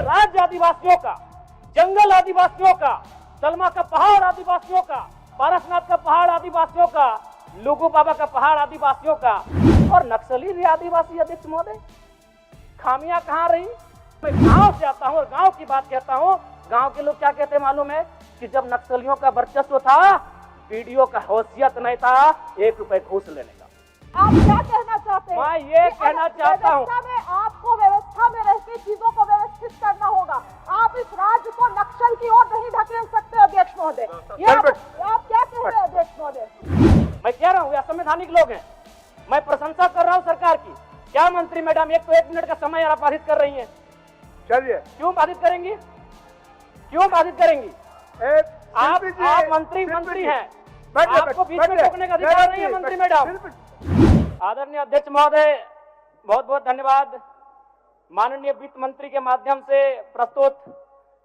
राज्य आदिवासियों का, जंगल आदिवासियों का, दलमा का पहाड़ आदिवासियों का, पारसनाथ का पहाड़ आदिवासियों का, लुगू बाबा का पहाड़ आदिवासियों का, और नक्सली भी आदिवासी। अध्यक्ष महोदय, खामियां कहां रही? मैं गांव से आता हूं और गांव की बात कहता हूं। गांव के लोग क्या कहते हैं मालूम है? कि जब नक्सलियों का वर्चस्व था, वीडियो का हैसियत नहीं था 1 रुपए घूस लेने का। आप क्या कहना चाहते हैं? मैं ये कहना चाहता हूं, आपको व्यवस्था में रहती चीजों को व्यवस्थित करना होगा। आप इस राज्य को नक्सल की ओर नहीं ढकेल सकते अध्यक्ष महोदय। आप क्या कह रहे हैं अध्यक्ष महोदय? मैं कह रहा हूँ असंवैधानिक लोग हैं। मैं प्रशंसा कर रहा हूँ सरकार की। क्या मंत्री मैडम, एक तो 1 मिनट का समय आप बाधित कर रही हैं। चलिए, क्यों बाधित करेंगी? क्यों बाधित करेंगी? आप मंत्री हैं, आपको बीच में रोकने का अधिकार नहीं है मंत्री मैडम। आदरणीय अध्यक्ष महोदय, बहुत बहुत धन्यवाद। माननीय वित्त मंत्री के माध्यम से प्रस्तुत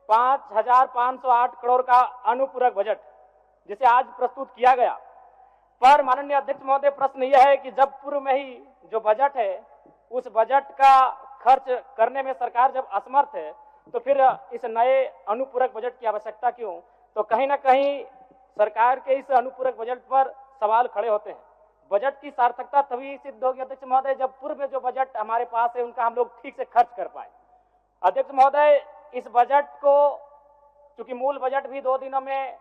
5,508 करोड़ का अनुपूरक बजट जिसे आज प्रस्तुत किया गया, पर माननीय अध्यक्ष महोदय प्रश्न यह है कि जब पूर्व में ही जो बजट है उस बजट का खर्च करने में सरकार जब असमर्थ है, तो फिर इस नए अनुपूरक बजट की आवश्यकता क्यों? तो कहीं ना कहीं सरकार के इस अनुपूरक बजट पर सवाल खड़े होते हैं। बजट की सार्थकता तभी सिद्ध होगी अध्यक्ष महोदय जब पूर्व में जो बजट हमारे पास है उनका हम लोग ठीक से खर्च कर पाए। अध्यक्ष महोदय, इस बजट को चूंकि मूल बजट भी 2 दिनों में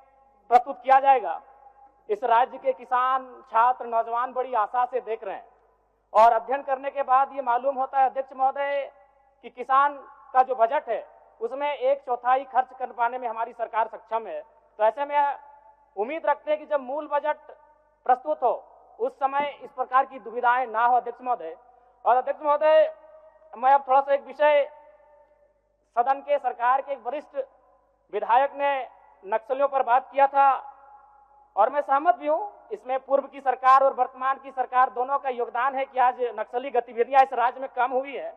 प्रस्तुत किया जाएगा, इस राज्य के किसान, छात्र, नौजवान बड़ी आशा से देख रहे हैं और अध्ययन करने के बाद ये मालूम होता है अध्यक्ष महोदय कि किसान का जो बजट है उसमें 1/4 खर्च कर पाने में हमारी सरकार सक्षम है। तो ऐसे में उम्मीद रखते हैं कि जब मूल बजट प्रस्तुत हो उस समय इस प्रकार की दुविधाएं ना हो अध्यक्ष महोदय। और अध्यक्ष महोदय, मैं अब थोड़ा सा एक विषय, सदन के सरकार के एक वरिष्ठ विधायक ने नक्सलियों पर बात किया था और मैं सहमत भी हूं। इसमें पूर्व की सरकार और वर्तमान की सरकार दोनों का योगदान है कि आज नक्सली गतिविधियां इस राज्य में कम हुई है।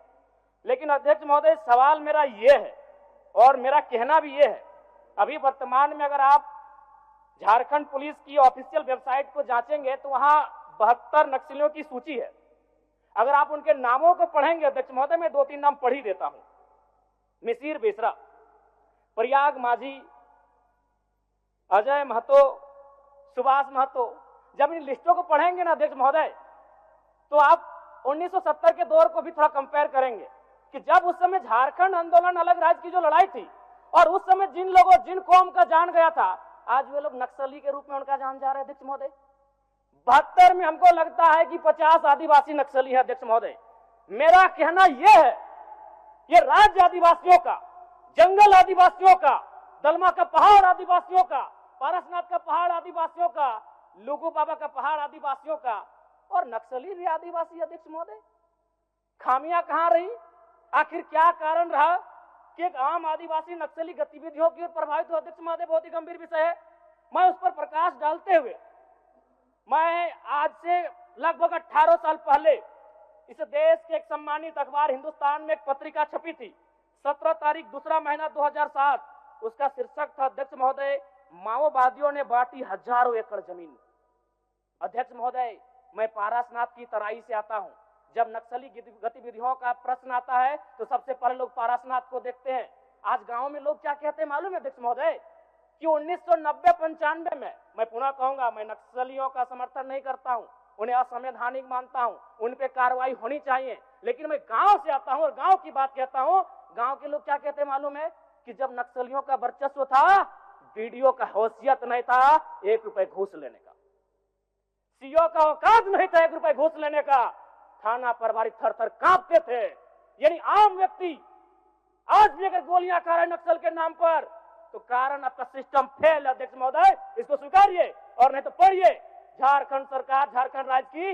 लेकिन अध्यक्ष महोदय, सवाल मेरा ये है और मेरा कहना भी ये है, अभी वर्तमान में अगर आप झारखंड पुलिस की ऑफिशियल वेबसाइट को जांचेंगे तो वहां 72 नक्सलियों की सूची है। अगर आप उनके नामों को पढ़ेंगे अध्यक्ष महोदय, मैं 2-3 नाम पढ़ ही देता हूं। मिसिर बेसरा, प्रयाग माझी, अजय महतो, सुभाष महतो। जब इन लिस्टों को पढ़ेंगे ना अध्यक्ष महोदय, तो आप 1970 के दौर को भी थोड़ा कंपेयर करेंगे कि जब उस समय झारखंड आंदोलन, अलग राज्य की जो लड़ाई थी, और उस समय जिन लोगों, जिन कौम का जान गया था, आज वे लोग नक्सली के रूप में उनका जान जा रहे हैं अध्यक्ष महोदय। 72 में हमको लगता है कि 50 आदिवासी नक्सली है अध्यक्ष महोदय। मेरा कहना यह है, ये राज्य आदिवासियों का, जंगल आदिवासियों का, दलमा का पहाड़ आदिवासियों का, पारसनाथ का पहाड़ आदिवासियों का, लुगू बाबा का पहाड़ आदिवासियों का, और नक्सली भी आदिवासी अध्यक्ष महोदय। खामियां कहां रही? आखिर क्या कारण रहा कि एक आम आदिवासी नक्सली गतिविधियों की ओर प्रभावित हो? अध्यक्ष महोदय, बहुत ही गंभीर विषय है। मैं उस पर प्रकाश डालते हुए, मैं आज से लगभग 18 साल पहले इस देश के एक सम्मानित अखबार हिंदुस्तान में एक पत्रिका छपी थी, 17 तारीख दूसरा महीना 2007। उसका शीर्षक था अध्यक्ष महोदय, माओवादियों ने बांटी हजारों एकड़ जमीन। अध्यक्ष महोदय, मैं पारसनाथ की तराई से आता हूं। जब नक्सली गतिविधियों का प्रश्न आता है तो सबसे पहले लोग पारसनाथ को देखते हैं। आज गांव में लोग क्या कहते हैं मालूम है अध्यक्ष महोदय? कि 1990-95 में, मैं पुनः कहूंगा, मैं नक्सलियों का समर्थन नहीं करता हूं, उन्हें असंवैधानिक मानता हूं, उन पे कार्रवाई होनी चाहिए, लेकिन मैं गांव से आता हूं और गांव की बात कहता हूं। गांव के लोग क्या कहते हैं मालूम है? कि जब नक्सलियों का वर्चस्व था, वीडियो का हैसियत नहीं था 1 रुपए घूस लेने का, सीओ का औकात नहीं था 1 रुपए घूस लेने का, थाना प्रभारी थर थर कांपते थे। यानी आम व्यक्ति आज भी अगर गोलियां खा रहे नक्सल के नाम पर, तो कारण आपका सिस्टम फेल है अध्यक्ष महोदय, इसको स्वीकारिए और नहीं तो पढ़िए झारखंड सरकार, झारखंड राज्य की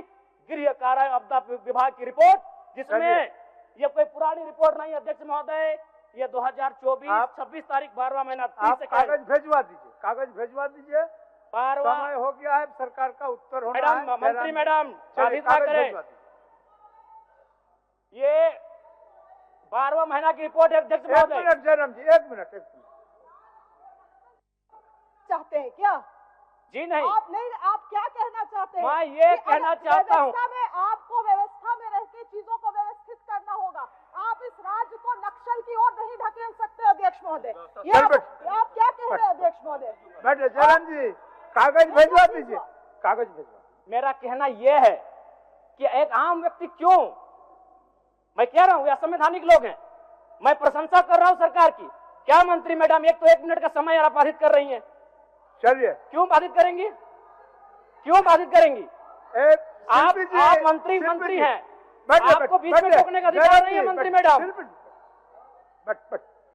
गृह कार्य आपदा विभाग की रिपोर्ट, जिसमें ये कोई पुरानी रिपोर्ट नहीं अध्यक्ष महोदय, ये 2024 26 तारीख 12वां महीना। आप कागज भेजवा दीजिए, कागज भेजवा दीजिए। समय हो गया है, सरकार का उत्तर होना है। मंत्री मैडम बाधित ना करें, ये 12वां महीना की रिपोर्ट है अध्यक्ष महोदय। 1 मिनट जयराम जी, 1 मिनट। चाहते हैं क्या? जी नहीं, आप नहीं, आप क्या कहना चाहते हैं? मैं ये कहना चाहता हूँ, आपको व्यवस्था में रहती चीजों को व्यवस्थित करना होगा। आप इस राज्य को नक्सल की ओर नहीं ढकेल अध्यक्ष महोदय, ये आप क्या कह रहे हैं अध्यक्ष महोदय? बैठे जयराम जी, कागज भेजवा दीजिए, कागज भेजवा। मेरा कहना यह है कि एक आम व्यक्ति क्यों, मैं कह रहा हूं ये असंवैधानिक लोग हैं, मैं प्रशंसा कर रहा हूं सरकार की। क्या मंत्री मैडम एक तो 1 मिनट का समय आप बाधित कर रही हैं, चलिए क्यों बाधित करेंगी, क्यों बाधित करेंगी? आप मंत्री हैं, आपको बीच में टोकने का अधिकार नहीं है मंत्री मैडम।